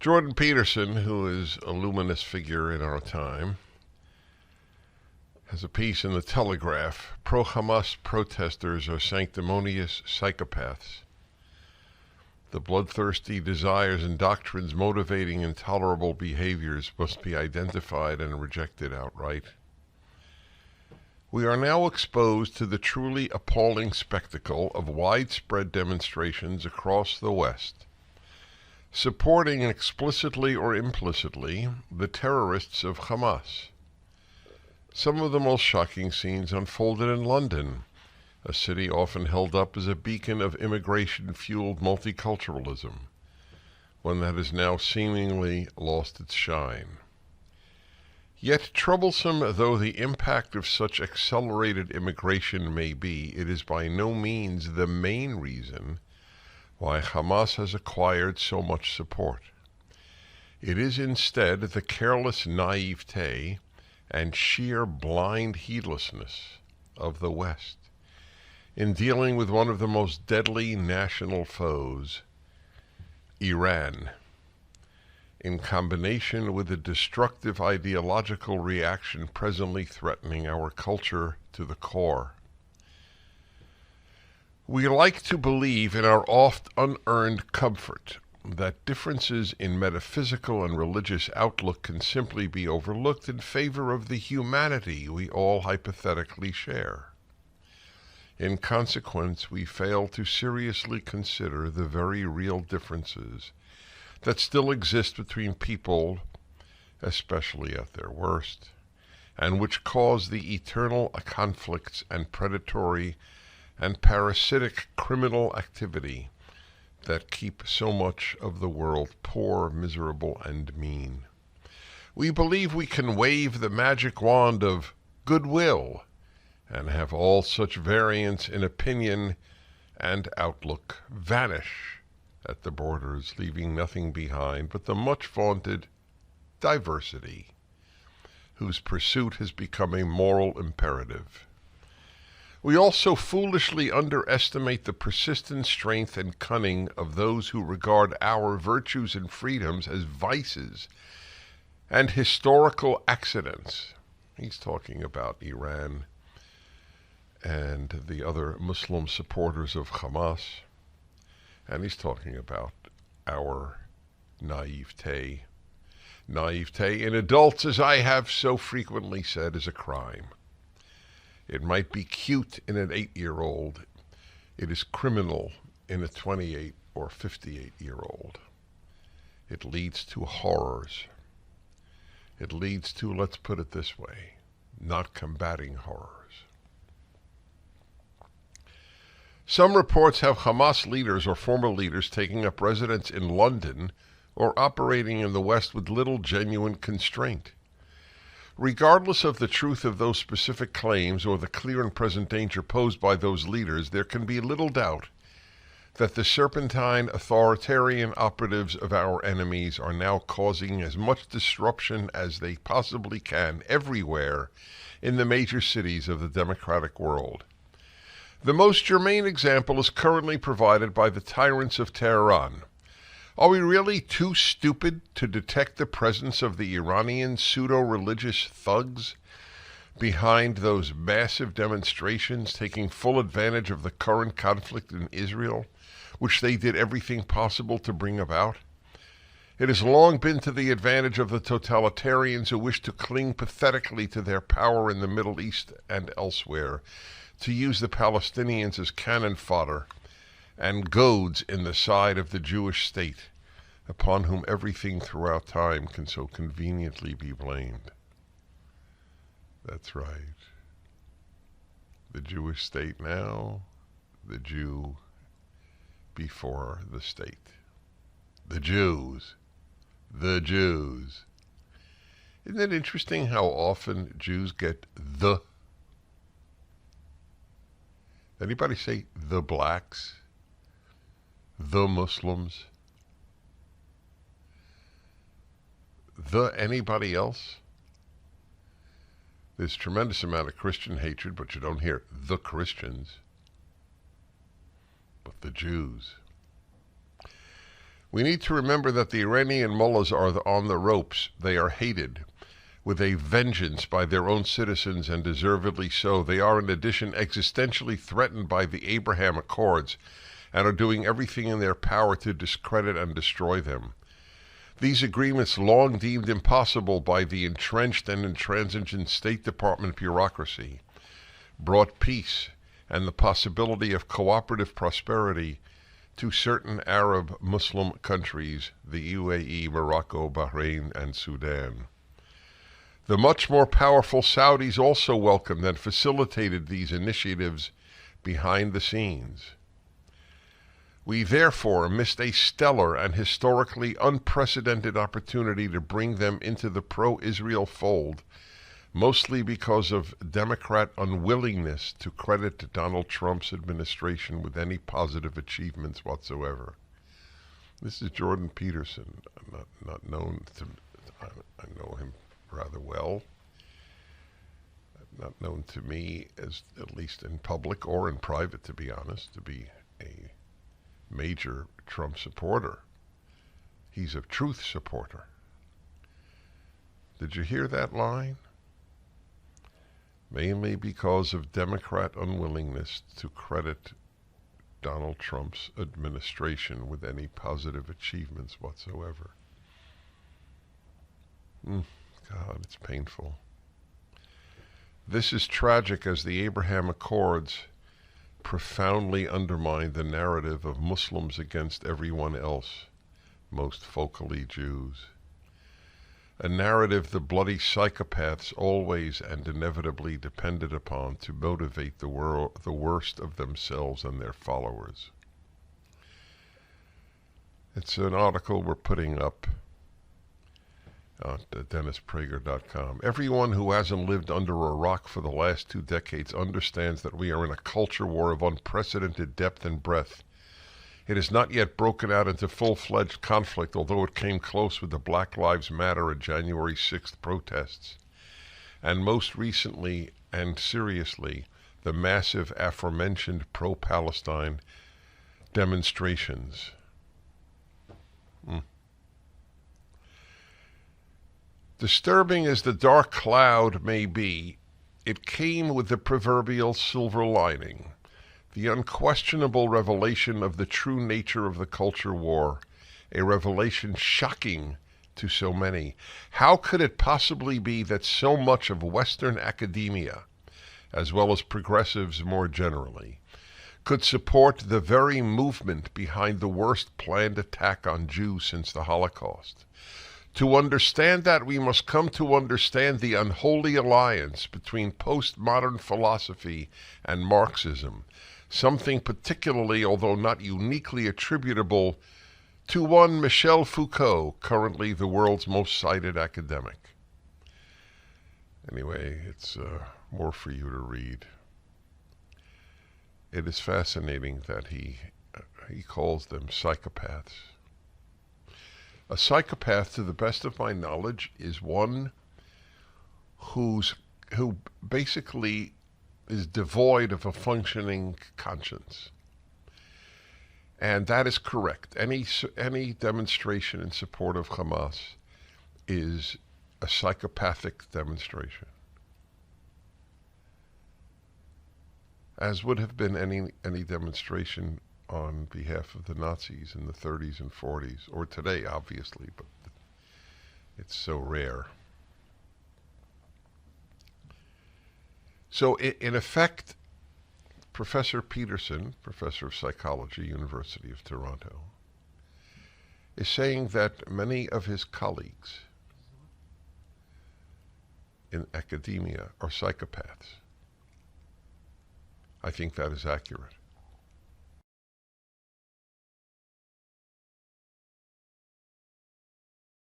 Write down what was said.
Jordan Peterson, who is a luminous figure in our time, has a piece in the Telegraph. Pro-Hamas protesters are sanctimonious psychopaths. The bloodthirsty desires and doctrines motivating intolerable behaviors must be identified and rejected outright. We are now exposed to the truly appalling spectacle of widespread demonstrations across the West, supporting explicitly or implicitly the terrorists of Hamas. Some of the most shocking scenes unfolded in London, a city often held up as a beacon of immigration-fueled multiculturalism, one that has now seemingly lost its shine. Yet, troublesome though the impact of such accelerated immigration may be, it is by no means the main reason why Hamas has acquired so much support. It is instead the careless naivete and sheer blind heedlessness of the West in dealing with one of the most deadly national foes, Iran, in combination with the destructive ideological reaction presently threatening our culture to the core. We like to believe in our oft unearned comfort that differences in metaphysical and religious outlook can simply be overlooked in favor of the humanity we all hypothetically share. In consequence, we fail to seriously consider the very real differences that still exist between people, especially at their worst, and which cause the eternal conflicts and predatory and parasitic criminal activity that keep so much of the world poor, miserable, and mean. We believe we can wave the magic wand of goodwill and have all such variance in opinion and outlook vanish at the borders, leaving nothing behind but the much vaunted diversity, whose pursuit has become a moral imperative. We also foolishly underestimate the persistent strength and cunning of those who regard our virtues and freedoms as vices and historical accidents. He's talking about Iran and the other Muslim supporters of Hamas, and he's talking about our naivete. Naivete in adults, as I have so frequently said, is a crime. It might be cute in an 8-year-old. It is criminal in a 28 or 58-year-old. It leads to horrors. It leads to, let's put it this way, not combating horrors. Some reports have Hamas leaders or former leaders taking up residence in London or operating in the West with little genuine constraint. Regardless of the truth of those specific claims or the clear and present danger posed by those leaders, there can be little doubt that the serpentine authoritarian operatives of our enemies are now causing as much disruption as they possibly can everywhere in the major cities of the democratic world. The most germane example is currently provided by the tyrants of Tehran. Are we really too stupid to detect the presence of the Iranian pseudo-religious thugs behind those massive demonstrations taking full advantage of the current conflict in Israel, which they did everything possible to bring about? It has long been to the advantage of the totalitarians who wish to cling pathetically to their power in the Middle East and elsewhere, to use the Palestinians as cannon fodder and goads in the side of the Jewish state, upon whom everything throughout time can so conveniently be blamed. That's right. The Jewish state now, the Jew before the state. The Jews. The Jews. Isn't it interesting how often Jews get the? Anybody say the blacks? The Muslims? The anybody else? There's a tremendous amount of Christian hatred, but you don't hear the Christians. But the Jews. We need to remember that the Iranian mullahs are on the ropes. They are hated with a vengeance by their own citizens, and deservedly so. They are, in addition, existentially threatened by the Abraham Accords and are doing everything in their power to discredit and destroy them. These agreements, long deemed impossible by the entrenched and intransigent State Department bureaucracy, brought peace and the possibility of cooperative prosperity to certain Arab Muslim countries, the UAE, Morocco, Bahrain, and Sudan. The much more powerful Saudis also welcomed and facilitated these initiatives behind the scenes. We therefore missed a stellar and historically unprecedented opportunity to bring them into the pro-Israel fold, mostly because of Democrat unwillingness to credit Donald Trump's administration with any positive achievements whatsoever. This is Jordan Peterson. I'm not known to, I know him rather well. Not known to me, as at least in public or in private, to be honest, to be a major Trump supporter. He's a truth supporter. Did you hear that line? Mainly because of Democrat unwillingness to credit Donald Trump's administration with any positive achievements whatsoever. God, it's painful. This is tragic, as the Abraham Accords profoundly undermine the narrative of Muslims against everyone else, most focally Jews. A narrative the bloody psychopaths always and inevitably depended upon to motivate the worst of themselves and their followers. It's an article we're putting up at DennisPrager.com. Everyone who hasn't lived under a rock for the last 2 decades understands that we are in a culture war of unprecedented depth and breadth. It has not yet broken out into full-fledged conflict, although it came close with the Black Lives Matter and January 6th protests, and most recently and seriously, the massive aforementioned pro-Palestine demonstrations. Disturbing as the dark cloud may be, it came with the proverbial silver lining. The unquestionable revelation of the true nature of the culture war, a revelation shocking to so many. How could it possibly be that so much of Western academia, as well as progressives more generally, could support the very movement behind the worst planned attack on Jews since the Holocaust? To understand that, we must come to understand the unholy alliance between postmodern philosophy and Marxism, something particularly, although not uniquely, attributable to one Michel Foucault, currently the world's most cited academic. Anyway, it's more for you to read. It is fascinating that he calls them psychopaths. A psychopath, to the best of my knowledge, is one who basically is devoid of a functioning conscience. And that is correct. Any demonstration in support of Hamas is a psychopathic demonstration, as would have been any demonstration on behalf of the Nazis in the 30s and 40s, or today, obviously, but it's so rare. So, in effect, Professor Peterson, professor of psychology, University of Toronto, is saying that many of his colleagues in academia are psychopaths. I think that is accurate.